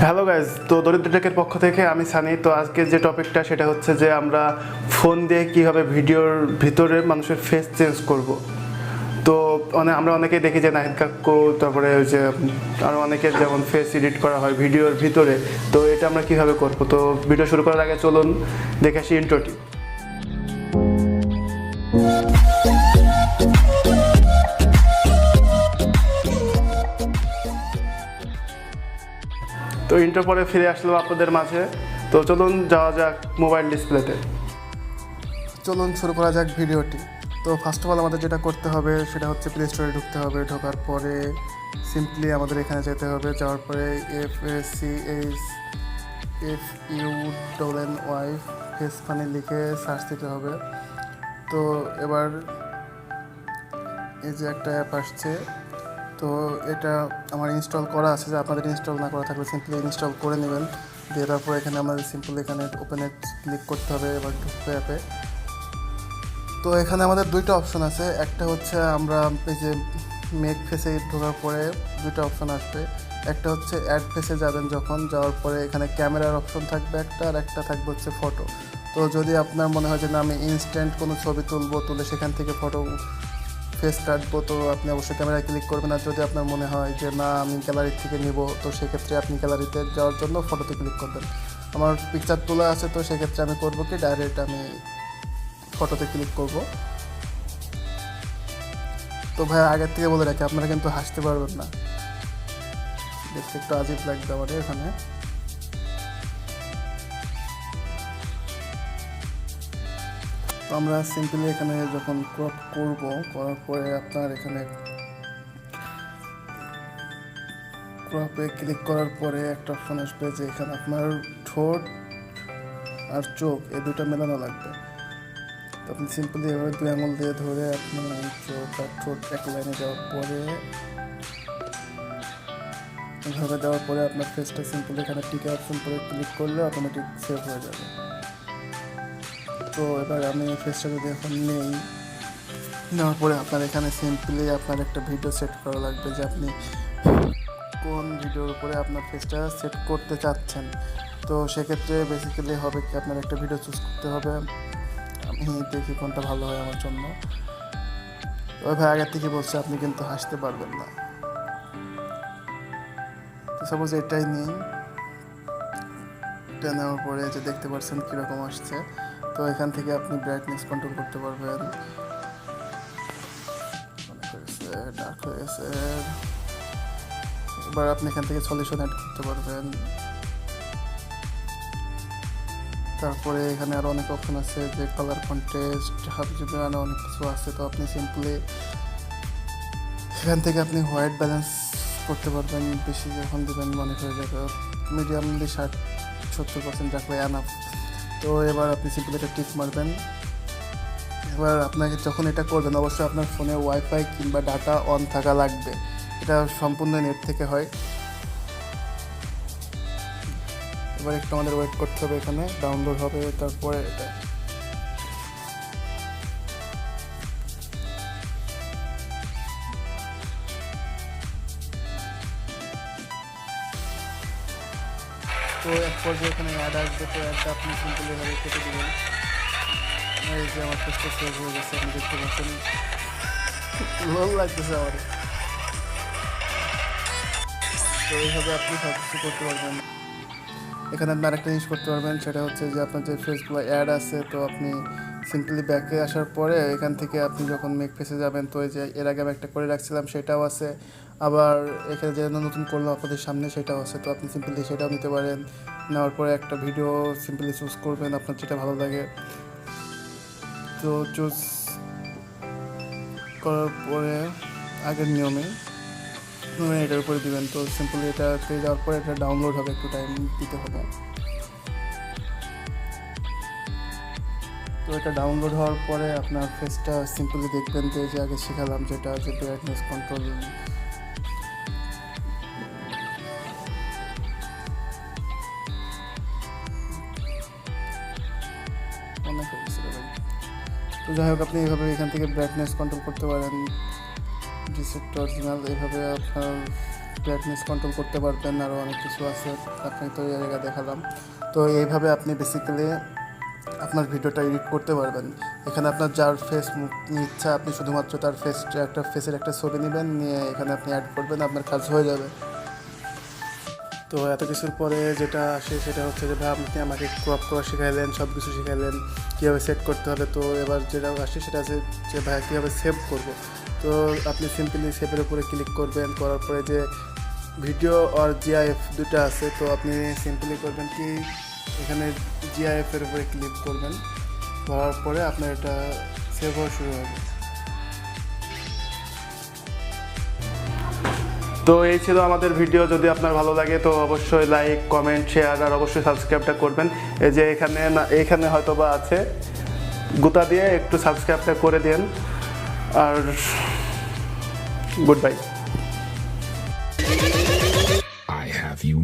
Hello guys, তো দরিদ্র টেকের পক্ষ থেকে আমি সানি। তো আজকে যে টপিকটা সেটা হচ্ছে যে আমরা ফোন দিয়ে কীভাবে ভিডিওর ভিতরে মানুষের ফেস চেঞ্জ করব। তো আমরা অনেকেই দেখি যে নাহিদ কাক্কু, তারপরে ওই যে আরও অনেকের যেমন ফেস এডিট করা হয় ভিডিওর ভিতরে। তো এটা আমরা কীভাবে করব? তো ভিডিও শুরু করার আগে চলুন দেখে আসি ইন্ট্রোটি। তো ইন্টার পরে ফিরে আসলাম আপনাদের মাঝে। তো চলুন যাওয়া যাক মোবাইল ডিসপ্লেতে। চলুন শুরু করা যাক ভিডিওটি। তো ফার্স্ট অফ অল আমাদের যেটা করতে হবে সেটা হচ্ছে প্লে স্টোরে ঢুকতে হবে। ঢোকার পরে সিম্পলি আমাদের এখানে যেতে হবে। যাওয়ার পরে FaceFunny FaceFunny লিখে সার্চ দিতে হবে। তো এবার এই যে একটা অ্যাপ আসছে, তো এটা আমার ইনস্টল করা আছে। যে আপনাদের ইনস্টল না করা থাকলে সিম্পলি ইনস্টল করে নেবেন। দিয়ে তারপর এখানে আমাদের সিম্পলি এখানে ওপেনে ক্লিক করতে হবে। এবার ঢুকতে অ্যাপে। তো এখানে আমাদের দুইটা অপশন আছে। একটা হচ্ছে আমরা এই যে মেক ফেসে ঢোকার পরে দুইটা অপশন আসবে। একটা হচ্ছে অ্যাড ফেসে যাবেন, যখন যাওয়ার পরে এখানে ক্যামেরার অপশন থাকবে একটা, আর একটা থাকবে হচ্ছে ফটো। তো যদি আপনার মনে হয় যে না আমি ইনস্ট্যান্ট কোনো ছবি তুলে সেখান থেকে ফটো ফেস কাটবো, তো আপনি অবশ্যই ক্যামেরায় ক্লিক করবেন। আর যদি আপনার মনে হয় যে না আমি গ্যালারি থেকে নিব, তো সেক্ষেত্রে আপনি গ্যালারিতে যাওয়ার জন্য ফটোতে ক্লিক করবেন। আমার পিকচার তোলা আছে, তো সেক্ষেত্রে আমি করবো কি ডাইরেক্ট আমি ফটোতে ক্লিক করব। তো ভাই আগের থেকে বলে রাখি, আপনারা কিন্তু হাসতে পারবেন না, দেখতে একটু আজীব লাগবে আমাদের এখানে। তো আমরা সিম্পলি এখানে যখন ক্রপ করব, করার পরে আপনার এখানে ক্রপে ক্লিক করার পরে একটা অপশন আসবে যে এখানে আপনার ঠোঁট আর চোখ এই দুটো মেলানো লাগবে। তো আপনি সিম্পলি এভাবে দুই আঙুল দিয়ে ধরে আপনি চোখ আর ঠোঁট এক লাইনে দেওয়ার পরে এভাবে দেওয়ার পরে আপনার ফেসটা সিম্পলি এখানে টিকে অপশন করে ক্লিক করলে অটোমেটিক সেভ হয়ে যাবে। তো এবার আমি ফেসটা যদি এখন নেওয়ার পরে আপনার এখানে সিম্পলি আপনার একটা ভিডিও সেট করা লাগবে, যে আপনি কোন ভিডিওর উপরে আপনার ফেসটা সেট করতে চাচ্ছেন। তো সেক্ষেত্রে বেসিক্যালি হবে কি আপনার একটা ভিডিও চুজ করতে হবে। আমি দেখি কোনটা ভালো হয় আমার জন্য। ওই ভাই আগের থেকে বলছে আপনি কিন্তু হাসতে পারবেন না। তো সাপোজ এটাই নিই। এটা নেওয়ার পরে যে দেখতে পাচ্ছেন কীরকম আসছে। তো এখান থেকে আপনি ব্রাইটনেস কন্ট্রোল করতে পারবেন। ডার্ক হয়ে গেছে। এবার আপনি এখান থেকে সলিউশন অ্যাড করতে পারবেন। তারপরে এখানে আরও অনেক অপশন আছে, যে কালার কন্ট্রাস্ট হাবজিবি আরও অনেক কিছু আছে। তো আপনি সিম্পলি এখান থেকে আপনি হোয়াইট ব্যালেন্স করতে পারবেন। বেশি যখন দেবেন মনে হয়ে যাবে, মিডিয়ামলি 60-70% রাখলে এনাফ। তো এবার আপনি সিম্পলি এটা টিক মারবেন। এবার আপনাকে যখন এটা করবেন অবশ্যই আপনার ফোনে ওয়াইফাই কিংবা ডাটা অন থাকা লাগবে। এটা সম্পূর্ণ নেট থেকে হয়। এবার একটু আমাদের ওয়েট করতে হবে, এখানে ডাউনলোড হবে। তারপরে এটা তো এক পর্যায়ে এখানে অ্যাড আসবে। তো অ্যাডটা আপনি সিম্পলি এভাবে কেটে দেবেন। এই যে আমার ফেসটা সেভ হয়ে গেছে, আপনি দেখতে পাচ্ছেন। ভালো লাগতেছে আমার। তো এইভাবে আপনি সব কিছু করতে পারবেন। এখানে আপনি আরেকটা জিনিস করতে পারবেন, সেটা হচ্ছে যে আপনার যে ফেসগুলো অ্যাড আছে, তো আপনি সিম্পলি ব্যাকে আসার পরে এখান থেকে আপনি যখন মেক ফেসে যাবেন, তো এই যে এর আগে আমি একটা করে রাখছিলাম সেটাও আছে। আবার এখানে যে নতুন করলাম আপনাদের সামনে সেটাও আছে। তো আপনি সিম্পলি সেটাও নিতে পারেন। নেওয়ার পরে একটা ভিডিও সিম্পলি চুজ করবেন আপনার যেটা ভালো লাগে। তো চুজ করার পরে আগের নিয়মে এটার উপরে দিবেন। তো সিম্পলি এটা পেয়ে যাওয়ার পরে এটা ডাউনলোড হবে, একটু টাইম দিতে হবে। তো এটা ডাউনলোড হওয়ার পরে আপনার ফেসটা সিম্পলি দেখবেন যে আগে শেখালাম যেটা, যে ব্রাইটনেস কন্ট্রোল। অনেক হয়েছে। তো যাই হোক, আপনি এইভাবে এখান থেকে ব্রাইটনেস কন্ট্রোল করতে পারেন। ডিসেক্ট অরিজিনাল এইভাবে আপনার ব্রাইটনেস কন্ট্রোল করতে পারবেন, আরও অনেক কিছু আছে আপনাকে তো এই জায়গায় দেখালাম। তো এইভাবে আপনি বেসিক্যালি আপনার ভিডিওটা এডিট করতে পারবেন। এখানে আপনার যার ফেস ইচ্ছা আপনি শুধুমাত্র তার ফেসের একটা ছবি নেবেন, নিয়ে এখানে আপনি অ্যাড করবেন, আপনার কাজ হয়ে যাবে। তো এত কিছুর পরে যেটা আসে সেটা হচ্ছে যে ভাই আপনি আমাকে ক্রপ করা শেখাইলেন, সব কিছু শেখাইলেন, কীভাবে সেট করতে হবে। তো এবার যেটা আসে সেটা আছে যে ভাই কীভাবে সেভ করব। তো আপনি সিম্পলি সেভের উপরে ক্লিক করবেন, করার পরে যে ভিডিও আর জিআইএফ দুটো আছে, তো আপনি সিম্পলি করবেন কি এখানে জিআইএফের উপরে ক্লিক করবেন, করার পরে আপনার এটা সেভ হওয়া শুরু হবে। তো এই ছিল আমাদের ভিডিও। যদি আপনার ভালো লাগে তো অবশ্যই লাইক, কমেন্ট, শেয়ার আর অবশ্যই সাবস্ক্রাইবটা করবেন। এই যে এখানে হয়তো বা আছে গুতা দিয়ে একটু সাবস্ক্রাইবটা করে দিন। আর goodbye. I have you.